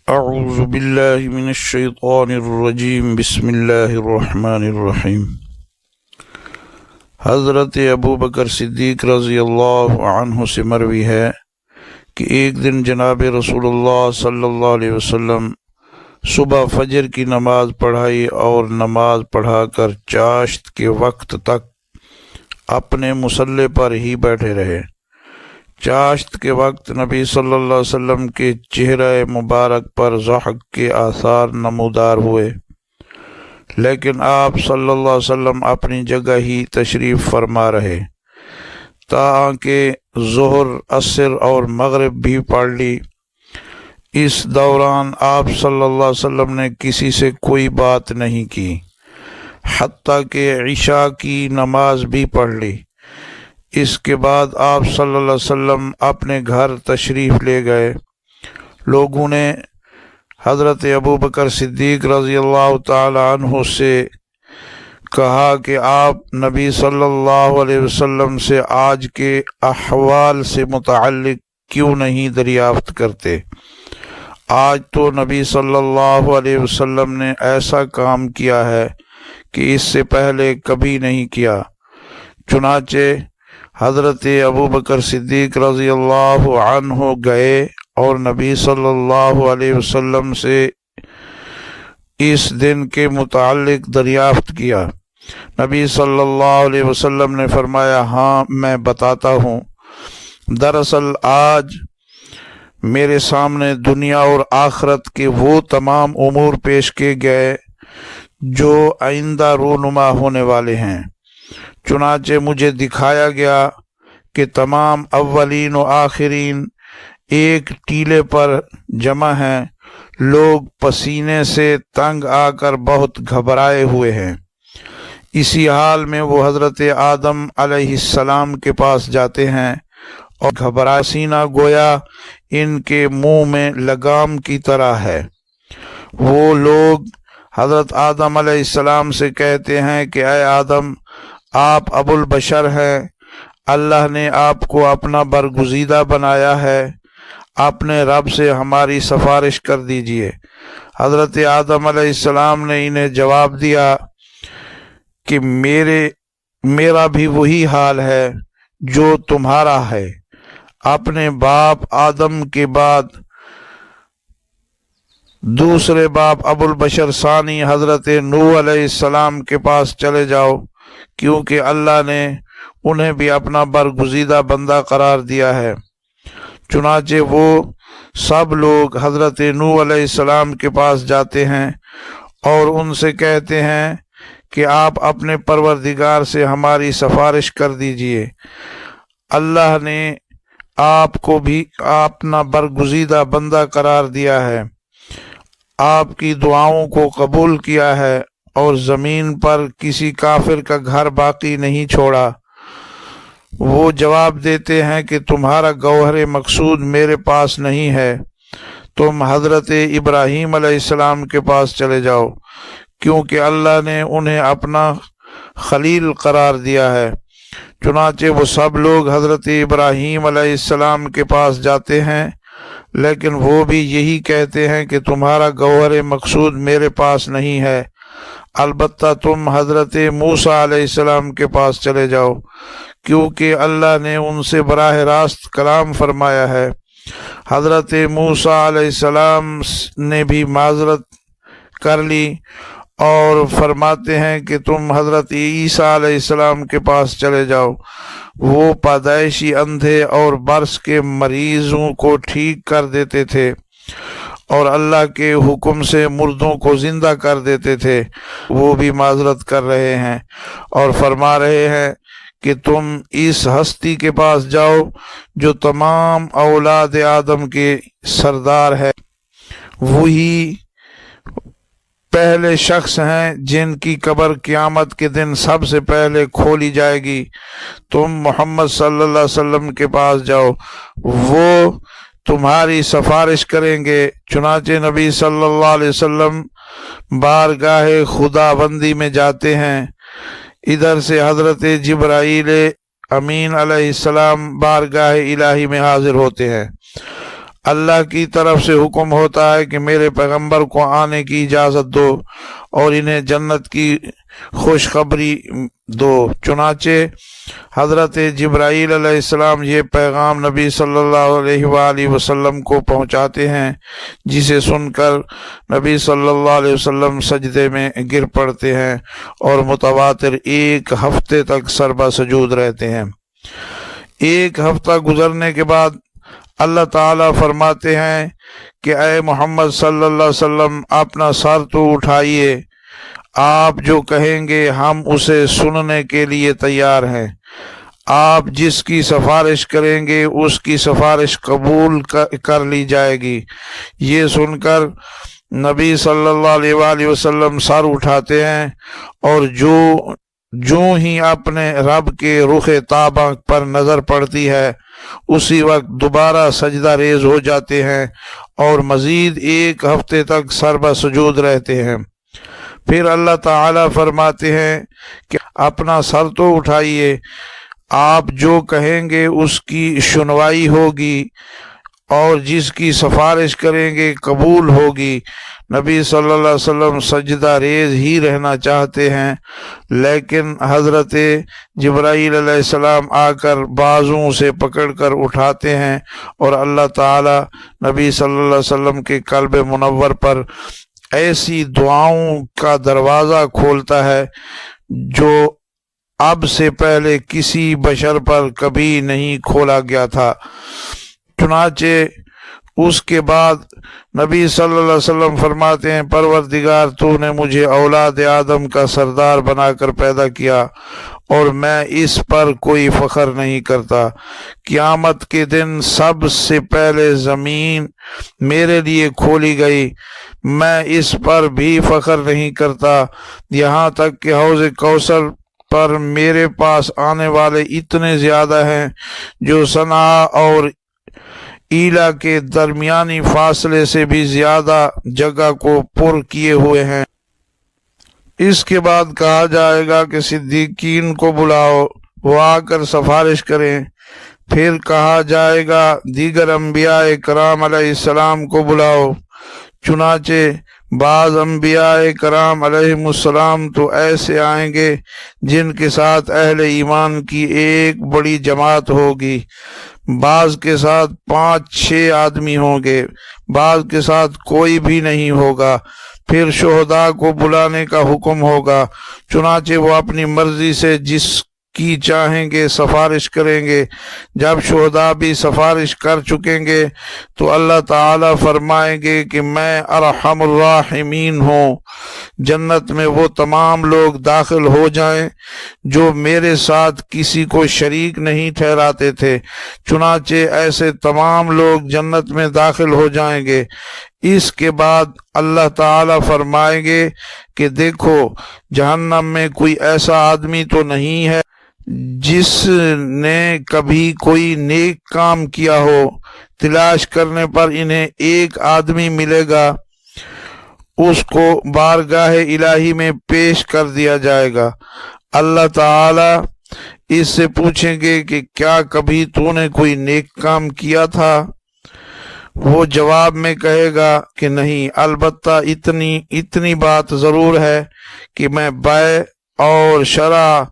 اعوذ باللہ من الشیطان الرجیم بسم اللہ الرحمن الرحیم۔ حضرت ابو بکر صدیق رضی اللہ عنہ سے مروی ہے کہ ایک دن جناب رسول اللہ صلی اللہ علیہ وسلم صبح فجر کی نماز پڑھائی اور نماز پڑھا کر چاشت کے وقت تک اپنے مصلی پر ہی بیٹھے رہے۔ چاشت کے وقت نبی صلی اللہ علیہ وسلم کے چہرہ مبارک پر ضحک کے آثار نمودار ہوئے، لیکن آپ صلی اللہ علیہ وسلم اپنی جگہ ہی تشریف فرما رہے تاکہ ظہر، عصر اور مغرب بھی پڑھ لی۔ اس دوران آپ صلی اللہ علیہ وسلم نے کسی سے کوئی بات نہیں کی، حتیٰ کہ عشاء کی نماز بھی پڑھ لی۔ اس کے بعد آپ صلی اللہ علیہ وسلم اپنے گھر تشریف لے گئے۔ لوگوں نے حضرت ابو بکر صدیق رضی اللہ تعالی عنہ سے کہا کہ آپ نبی صلی اللہ علیہ وسلم سے آج کے احوال سے متعلق کیوں نہیں دریافت کرتے؟ آج تو نبی صلی اللہ علیہ وسلم نے ایسا کام کیا ہے کہ اس سے پہلے کبھی نہیں کیا۔ چنانچہ حضرت ابو بکر صدیق رضی اللہ عنہ گئے اور نبی صلی اللہ علیہ وسلم سے اس دن کے متعلق دریافت کیا۔ نبی صلی اللہ علیہ وسلم نے فرمایا، ہاں میں بتاتا ہوں۔ دراصل آج میرے سامنے دنیا اور آخرت کے وہ تمام امور پیش کیے گئے جو آئندہ رونما ہونے والے ہیں۔ چنانچہ مجھے دکھایا گیا کہ تمام اولین و آخرین ایک ٹیلے پر جمع ہیں۔ لوگ پسینے سے تنگ آ کر بہت گھبرائے ہوئے ہیں۔ اسی حال میں وہ حضرت آدم علیہ السلام کے پاس جاتے ہیں اور گھبرائے سینہ گویا ان کے منہ میں لگام کی طرح ہے۔ وہ لوگ حضرت آدم علیہ السلام سے کہتے ہیں کہ اے آدم، آپ ابو البشر ہیں، اللہ نے آپ کو اپنا برگزیدہ بنایا ہے، اپنے رب سے ہماری سفارش کر دیجئے۔ حضرت آدم علیہ السلام نے انہیں جواب دیا کہ میرا بھی وہی حال ہے جو تمہارا ہے۔ اپنے باپ آدم کے بعد دوسرے باپ ابو البشر ثانی حضرت نوح علیہ السلام کے پاس چلے جاؤ، کیونکہ اللہ نے انہیں بھی اپنا برگزیدہ بندہ قرار دیا ہے۔ چنانچہ وہ سب لوگ حضرت نوح علیہ السلام کے پاس جاتے ہیں اور ان سے کہتے ہیں کہ آپ اپنے پروردگار سے ہماری سفارش کر دیجئے۔ اللہ نے آپ کو بھی اپنا برگزیدہ بندہ قرار دیا ہے، آپ کی دعاؤں کو قبول کیا ہے اور زمین پر کسی کافر کا گھر باقی نہیں چھوڑا۔ وہ جواب دیتے ہیں کہ تمہارا گوہر مقصود میرے پاس نہیں ہے، تم حضرت ابراہیم علیہ السلام کے پاس چلے جاؤ، کیونکہ اللہ نے انہیں اپنا خلیل قرار دیا ہے۔ چنانچہ وہ سب لوگ حضرت ابراہیم علیہ السلام کے پاس جاتے ہیں، لیکن وہ بھی یہی کہتے ہیں کہ تمہارا گوہر مقصود میرے پاس نہیں ہے، البتہ تم حضرت موسیٰ علیہ السلام کے پاس چلے جاؤ، کیونکہ اللہ نے ان سے براہ راست کلام فرمایا ہے۔ حضرت موسیٰ علیہ السلام نے بھی معذرت کر لی اور فرماتے ہیں کہ تم حضرت عیسیٰ علیہ السلام کے پاس چلے جاؤ، وہ پیدائشی اندھے اور برس کے مریضوں کو ٹھیک کر دیتے تھے اور اللہ کے حکم سے مردوں کو زندہ کر دیتے تھے۔ وہ بھی معذرت کر رہے ہیں اور فرما رہے ہیں کہ تم اس ہستی کے پاس جاؤ جو تمام اولاد آدم کے سردار ہے۔ وہی پہلے شخص ہیں جن کی قبر قیامت کے دن سب سے پہلے کھولی جائے گی۔ تم محمد صلی اللہ علیہ وسلم کے پاس جاؤ، وہ تمہاری سفارش کریں گے۔ چنانچہ نبی صلی اللہ علیہ وسلم بارگاہ خدا بندی میں جاتے ہیں۔ ادھر سے حضرت جبرائیل امین علیہ السلام بارگاہ الہی میں حاضر ہوتے ہیں۔ اللہ کی طرف سے حکم ہوتا ہے کہ میرے پیغمبر کو آنے کی اجازت دو اور انہیں جنت کی خوشخبری دو۔ چنانچہ حضرت جبرائیل علیہ السلام یہ پیغام نبی صلی اللہ علیہ وآلہ وسلم کو پہنچاتے ہیں، جسے سن کر نبی صلی اللہ علیہ وسلم سجدے میں گر پڑتے ہیں اور متواتر 1 ہفتے تک سربا سجود رہتے ہیں۔ 1 ہفتہ گزرنے کے بعد اللہ تعالیٰ فرماتے ہیں کہ اے محمد صلی اللہ علیہ وسلم اپنا سر تو اٹھائیے، آپ جو کہیں گے ہم اسے سننے کے لیے تیار ہیں، آپ جس کی سفارش کریں گے اس کی سفارش قبول کر لی جائے گی۔ یہ سن کر نبی صلی اللہ علیہ وآلہ وسلم سر اٹھاتے ہیں اور جو ہی اپنے رب کے رخ تابہ پر نظر پڑتی ہے اسی وقت دوبارہ سجدہ ریز ہو جاتے ہیں اور مزید 1 ہفتے تک سربا سجود رہتے ہیں۔ پھر اللہ تعالیٰ فرماتے ہیں کہ اپنا سر تو اٹھائیے، آپ جو کہیں گے اس کی سنوائی ہوگی اور جس کی سفارش کریں گے قبول ہوگی۔ نبی صلی اللہ علیہ وسلم سجدہ ریز ہی رہنا چاہتے ہیں، لیکن حضرت جبرائیل علیہ السلام آ کر بازوں سے پکڑ کر اٹھاتے ہیں اور اللہ تعالیٰ نبی صلی اللہ علیہ وسلم کے قلب منور پر ایسی دعاؤں کا دروازہ کھولتا ہے جو اب سے پہلے کسی بشر پر کبھی نہیں کھولا گیا تھا۔ چنانچہ اس کے بعد نبی صلی اللہ علیہ وسلم فرماتے ہیں، پروردگار تو نے مجھے اولاد آدم کا سردار بنا کر پیدا کیا اور میں اس پر کوئی فخر نہیں کرتا۔ قیامت کے دن سب سے پہلے زمین میرے لیے کھولی گئی، میں اس پر بھی فخر نہیں کرتا، یہاں تک کہ حوض کوثر پر میرے پاس آنے والے اتنے زیادہ ہیں جو صنعاء اور ایلا کے درمیانی فاصلے سے بھی زیادہ جگہ کو پر کیے ہوئے ہیں۔ اس کے بعد کہا جائے گا کہ صدیقین کو بلاؤ، وہ آ کر سفارش کریں۔ پھر کہا جائے گا دیگر انبیاء کرام علیہ السلام کو بلاؤ۔ چنانچہ بعض انبیاء کرام علیہ السلام تو ایسے آئیں گے جن کے ساتھ اہل ایمان کی ایک بڑی جماعت ہوگی، بعض کے ساتھ 5-6 آدمی ہوں گے، بعض کے ساتھ کوئی بھی نہیں ہوگا۔ پھر شہداء کو بلانے کا حکم ہوگا، چنانچہ وہ اپنی مرضی سے جس کی چاہیں گے سفارش کریں گے۔ جب شہداء بھی سفارش کر چکیں گے تو اللہ تعالیٰ فرمائیں گے کہ میں ارحم الراحمین ہوں، جنت میں وہ تمام لوگ داخل ہو جائیں جو میرے ساتھ کسی کو شریک نہیں ٹھہراتے تھے۔ چنانچہ ایسے تمام لوگ جنت میں داخل ہو جائیں گے۔ اس کے بعد اللہ تعالیٰ فرمائیں گے کہ دیکھو جہنم میں کوئی ایسا آدمی تو نہیں ہے جس نے کبھی کوئی نیک کام کیا ہو۔ تلاش کرنے پر انہیں ایک آدمی ملے گا، اس کو بارگاہ الہی میں پیش کر دیا جائے گا۔ اللہ تعالیٰ اس سے پوچھیں گے کہ کیا کبھی تو نے کوئی نیک کام کیا تھا؟ وہ جواب میں کہے گا کہ نہیں، البتہ اتنی بات ضرور ہے کہ میں بیع اور شرع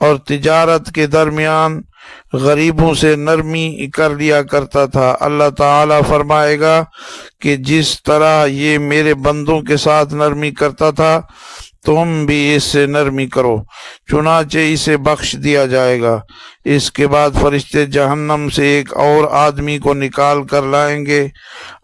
اور تجارت کے درمیان غریبوں سے نرمی کر لیا کرتا تھا۔ اللہ تعالیٰ فرمائے گا کہ جس طرح یہ میرے بندوں کے ساتھ نرمی کرتا تھا تم بھی اس سے نرمی کرو، چنانچہ اسے بخش دیا جائے گا۔ اس کے بعد فرشتے جہنم سے ایک اور آدمی کو نکال کر لائیں گے۔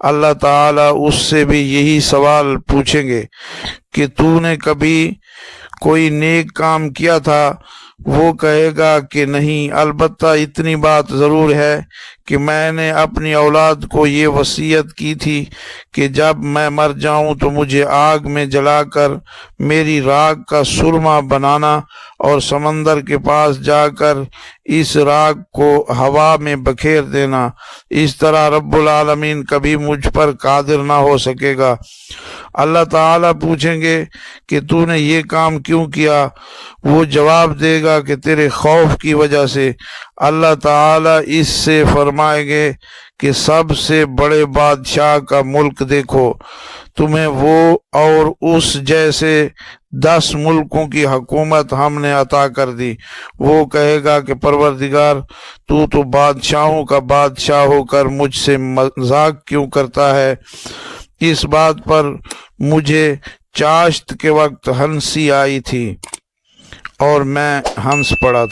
اللہ تعالیٰ اس سے بھی یہی سوال پوچھیں گے کہ تو نے کبھی کوئی نیک کام کیا تھا؟ وہ کہے گا کہ نہیں، البتہ اتنی بات ضرور ہے کہ میں نے اپنی اولاد کو یہ وصیت کی تھی کہ جب میں مر جاؤں تو مجھے آگ میں جلا کر میری راکھ کا سرما بنانا اور سمندر کے پاس جا کر اس راکھ کو ہوا میں بکھیر دینا۔ اس طرح رب العالمین کبھی مجھ پر قادر نہ ہو سکے گا۔ اللہ تعالیٰ پوچھیں گے کہ تو نے یہ کام کیوں کیا؟ وہ جواب دے گا کہ تیرے خوف کی وجہ سے۔ اللہ تعالیٰ اس سے فرمائیں گے کہ سب سے بڑے بادشاہ کا ملک دیکھو، تمہیں وہ اور اس جیسے 10 ملکوں کی حکومت ہم نے عطا کر دی۔ وہ کہے گا کہ پروردگار، تو بادشاہوں کا بادشاہ ہو کر مجھ سے مذاق کیوں کرتا ہے؟ اس بات پر مجھے چاشت کے وقت ہنسی آئی تھی اور میں ہنس پڑا